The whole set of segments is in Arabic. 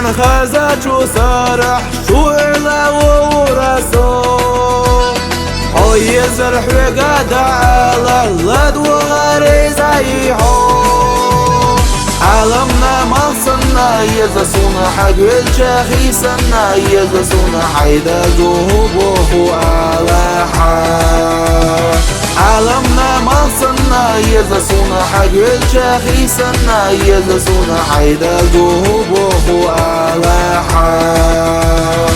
من خزج وسرح شو إلا ورسول حيز الحقد على اللد وغريزة يحو عالمنا مصنا يزسونا حق الشخيصنا يزسونا حيدا جهوبه على حال عالمنا مصنا يزسونا حق الشخيصنا يزسونا حيدا جهوبه على حال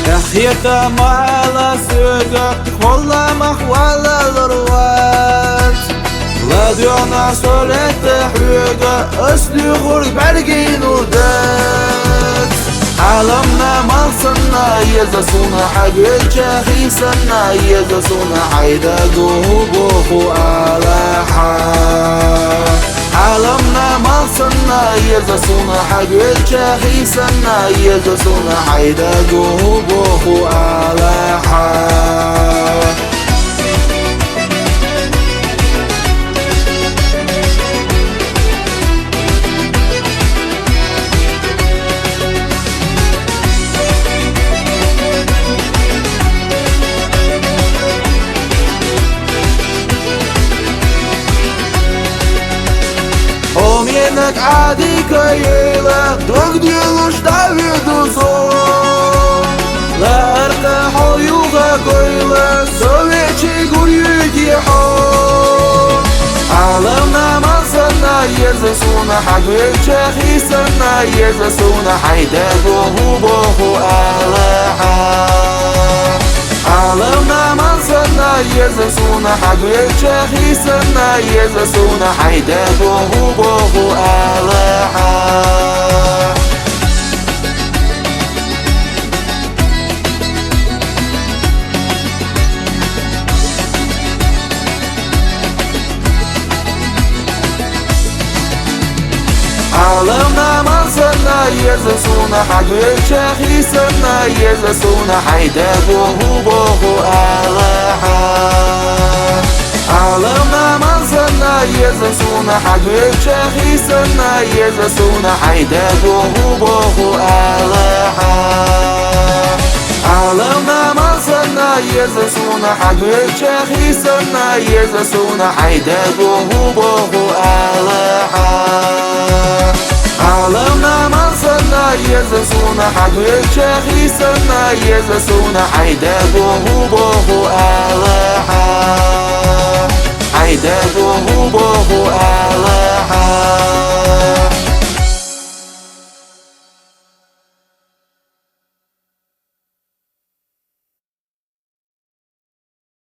يحيى معلا سوق والله محول الرواد لا ديونا صورت حوقة أسلي غرب برقين ودات عالمنا مصنا يزسونا حق الشخيصنا يزسونا حيدا قهوبه على حال عالمنا مصنا يزسونا حق الشخيصنا يزسونا حيدا قهوبه على حال Omjenek عادي كيلة تقدي وش تعبد وصول لا ارتاح ويوغا كيلة سويتشي قريتي حول عالمنا مصنا يزسونا حق الشخيصنا يزسونا حيدا قهوبه على حال عالمنا مصنا يزسونا حق الشخيصنا يزسونا حيدا قهوبه على حال عالمنا مصنا يزسونا حق الشخيصنا يزسونا حيدا قهوبه على حال عالمنا مصنا يزسونا حق الشخيصنا يزسونا حيدا قهوبه على حال عالمنا مصنا يزسونا حق الشخيصنا يزسونا حيدا قهوبه على حال عالمنا مصنا يزسونا حق الشخيصنا يزسونا حيدا قهوبه على حال حيدا قهوبه على حال